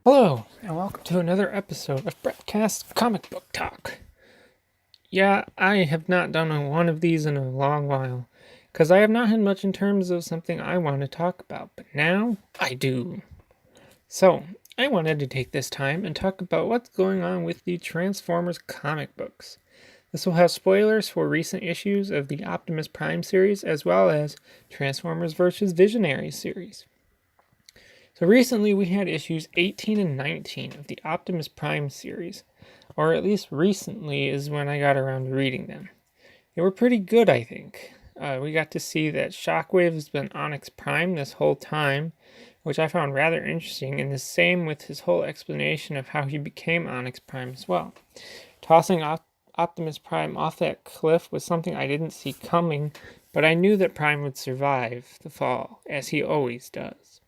Hello, and welcome to another episode of Brettcast Comic Book Talk. Yeah, I have not done one of these in a long while, because I have not had much in terms of something I want to talk about, but now I do. So, I wanted to take this time and talk about what's going on with the Transformers comic books. This will have spoilers for recent issues of the Optimus Prime series, as well as Transformers vs. Visionaries series. So recently we had issues 18 and 19 of the Optimus Prime series, or at least recently is when I got around to reading them. They were pretty good, I think. We got to see that Shockwave has been Onyx Prime this whole time, which I found rather interesting, and the same with his whole explanation of how he became Onyx Prime as well. Tossing Optimus Prime off that cliff was something I didn't see coming, but I knew that Prime would survive the fall, as he always does.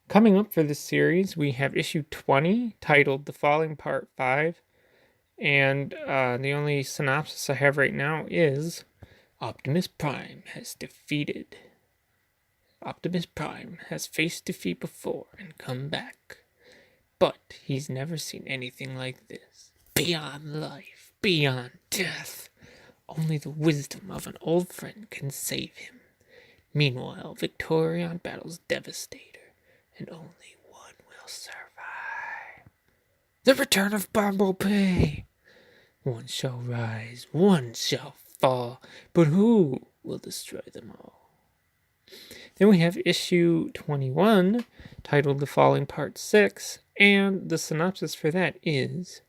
Coming up for this series, we have issue 20, titled The Falling Part 5, and the only synopsis I have right now is Optimus Prime has defeated. Optimus Prime has faced defeat before and come back, but he's never seen anything like this. Beyond life, beyond death, only the wisdom of an old friend can save him. Meanwhile, Victorion battles Devastator, and only one will survive. The return of Bumblebee! One shall rise, one shall fall, but who will destroy them all? Then we have issue 21, titled The Falling Part 6, and the synopsis for that is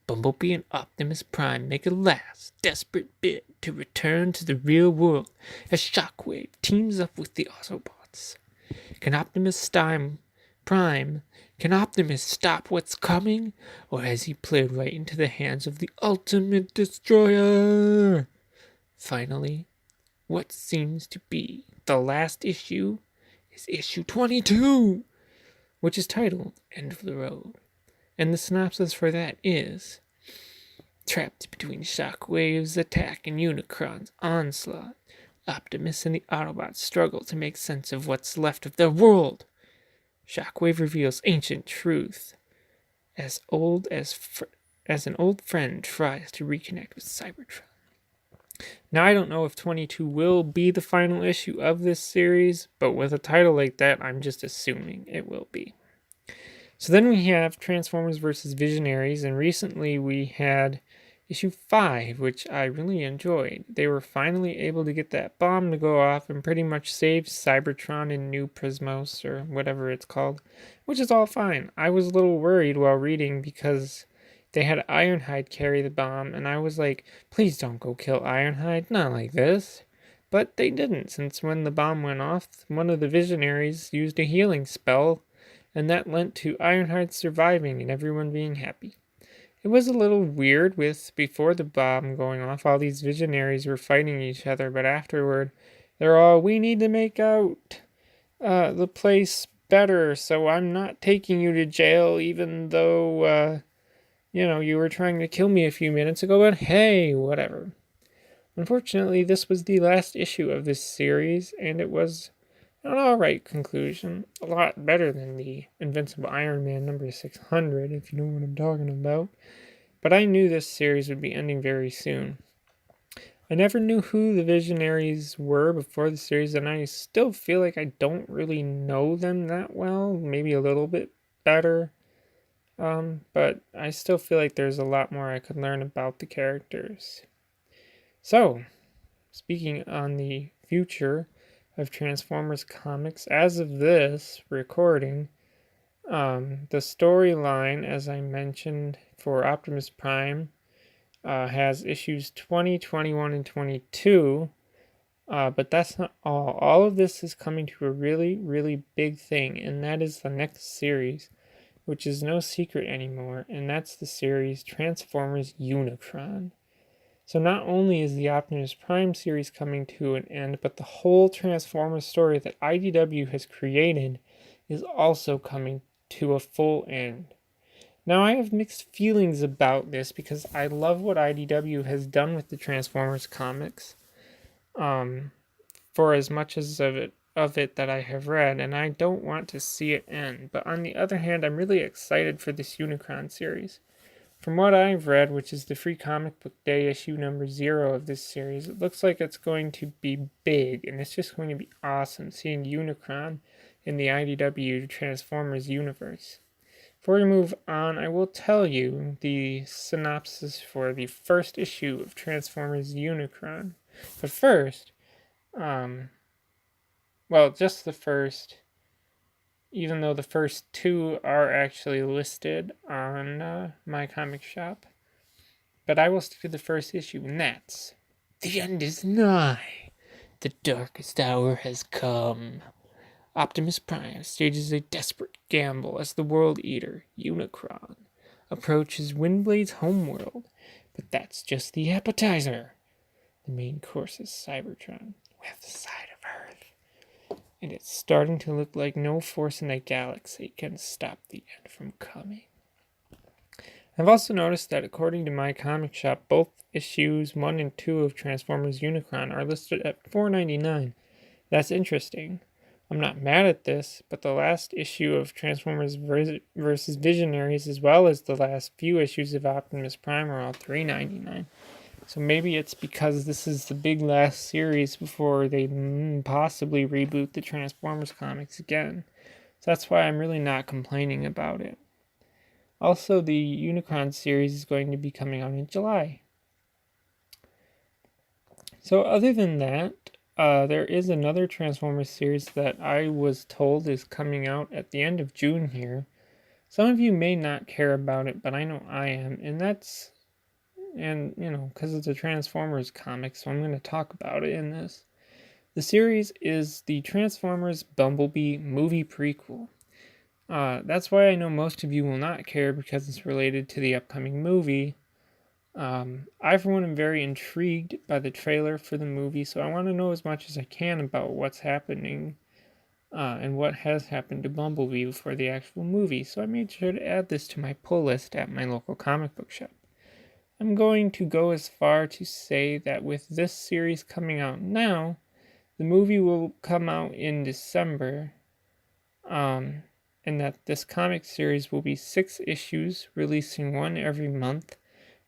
Bumblebee and Optimus Prime make a last, desperate bid to return to the real world as Shockwave teams up with the Autobots. Can Optimus stop what's coming? Or has he played right into the hands of the ultimate destroyer? Finally, what seems to be the last issue is issue 22, which is titled End of the Road. And the synopsis for that is trapped between Shockwave's attack and Unicron's onslaught, Optimus and the Autobots struggle to make sense of what's left of their world. Shockwave reveals ancient truth as an old friend tries to reconnect with Cybertron. Now, I don't know if 22 will be the final issue of this series, but with a title like that, I'm just assuming it will be. So then we have Transformers vs. Visionaries, and recently we had issue 5, which I really enjoyed. They were finally able to get that bomb to go off and pretty much save Cybertron and New Prismos, or whatever it's called, which is all fine. I was a little worried while reading because they had Ironhide carry the bomb, and I was like, please don't go kill Ironhide, not like this. But they didn't, since when the bomb went off, one of the Visionaries used a healing spell, and that led to Ironhide surviving and everyone being happy. It was a little weird with, before the bomb going off, all these Visionaries were fighting each other, but afterward, they're all, we need to make out the place better, so I'm not taking you to jail, even though, you were trying to kill me a few minutes ago, but hey, whatever. Unfortunately, this was the last issue of this series, and it was an alright conclusion. A lot better than the Invincible Iron Man number 600, if you know what I'm talking about. But I knew this series would be ending very soon. I never knew who the Visionaries were before the series, and I still feel like I don't really know them that well. Maybe a little bit better. But I still feel like there's a lot more I could learn about the characters. So, speaking on the future of Transformers comics, as of this recording, the storyline, as I mentioned, for Optimus Prime has issues 20, 21, and 22, but that's not all. All of this is coming to a really, really big thing, and that is the next series, which is no secret anymore, and that's the series Transformers Unicron. So not only is the Optimus Prime series coming to an end, but the whole Transformers story that IDW has created is also coming to a full end. Now, I have mixed feelings about this because I love what IDW has done with the Transformers comics. For as much as of it of it that I have read, and I don't want to see it end. But on the other hand, I'm really excited for this Unicron series. From what I've read, which is the Free Comic Book Day issue number 0 of this series, it looks like it's going to be big, and it's just going to be awesome seeing Unicron in the IDW Transformers universe. Before we move on, I will tell you the synopsis for the first issue of Transformers Unicron. But first, just the first, even though the first 2 are actually listed on my comic shop. But I will stick to the first issue, and that's The End is Nigh. The darkest hour has come. Optimus Prime stages a desperate gamble as the World Eater, Unicron, approaches Windblade's homeworld, but that's just the appetizer. The main course is Cybertron, with the side of Earth, and it's starting to look like no force in the galaxy can stop the end from coming. I've also noticed that according to my comic shop, both issues 1 and 2 of Transformers Unicron are listed at $4.99. That's interesting. I'm not mad at this, but the last issue of Transformers vs. Visionaries, as well as the last few issues of Optimus Prime, are all $3.99. So maybe it's because this is the big last series before they possibly reboot the Transformers comics again. So that's why I'm really not complaining about it. Also, the Unicron series is going to be coming out in July. So other than that, there is another Transformers series that I was told is coming out at the end of June here. Some of you may not care about it, but I know I am, because it's a Transformers comic, so I'm going to talk about it in this. The series is the Transformers Bumblebee movie prequel. That's why I know most of you will not care, because it's related to the upcoming movie. I, for one, am very intrigued by the trailer for the movie, so I want to know as much as I can about what's happening and what has happened to Bumblebee before the actual movie, so I made sure to add this to my pull list at my local comic book shop. I'm going to go as far to say that with this series coming out now, the movie will come out in December, and that this comic series will be 6 issues, releasing 1 every month,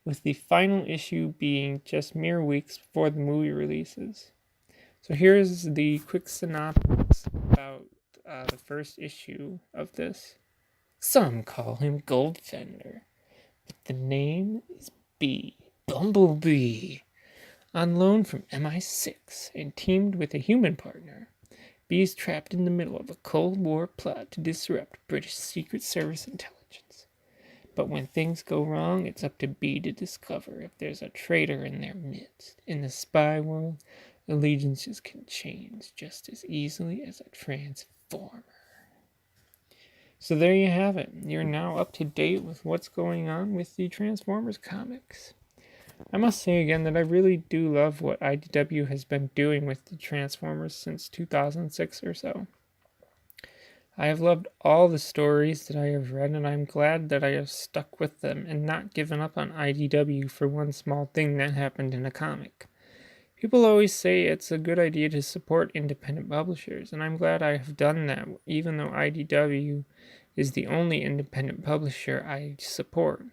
with the final issue being just mere weeks before the movie releases. So here's the quick synopsis about the first issue of this. Some call him Goldfender, but the name is Bumblebee. On loan from MI6 and teamed with a human partner, B is trapped in the middle of a Cold War plot to disrupt British Secret Service intelligence. But when things go wrong, it's up to B to discover if there's a traitor in their midst. In the spy world, allegiances can change just as easily as a transformer. So there you have it. You're now up to date with what's going on with the Transformers comics. I must say again that I really do love what IDW has been doing with the Transformers since 2006 or so. I have loved all the stories that I have read, and I'm glad that I have stuck with them and not given up on IDW for one small thing that happened in a comic. People always say it's a good idea to support independent publishers, and I'm glad I have done that, even though IDW is the only independent publisher I support.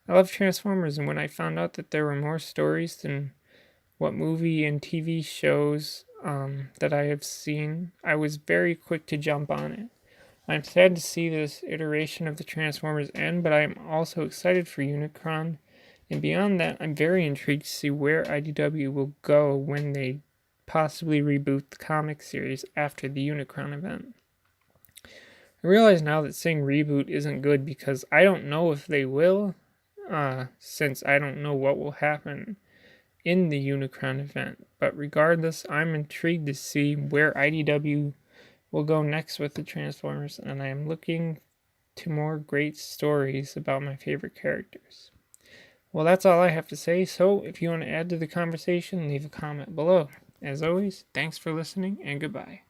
I love Transformers, and when I found out that there were more stories than what movie and TV shows that I have seen, I was very quick to jump on it. I'm sad to see this iteration of the Transformers end, but I am also excited for Unicron. And beyond that, I'm very intrigued to see where IDW will go when they possibly reboot the comic series after the Unicron event. I realize now that saying reboot isn't good because I don't know if they will, since I don't know what will happen in the Unicron event. But regardless, I'm intrigued to see where IDW will go next with the Transformers, and I am looking to more great stories about my favorite characters. Well, that's all I have to say, so if you want to add to the conversation, leave a comment below. As always, thanks for listening, and goodbye.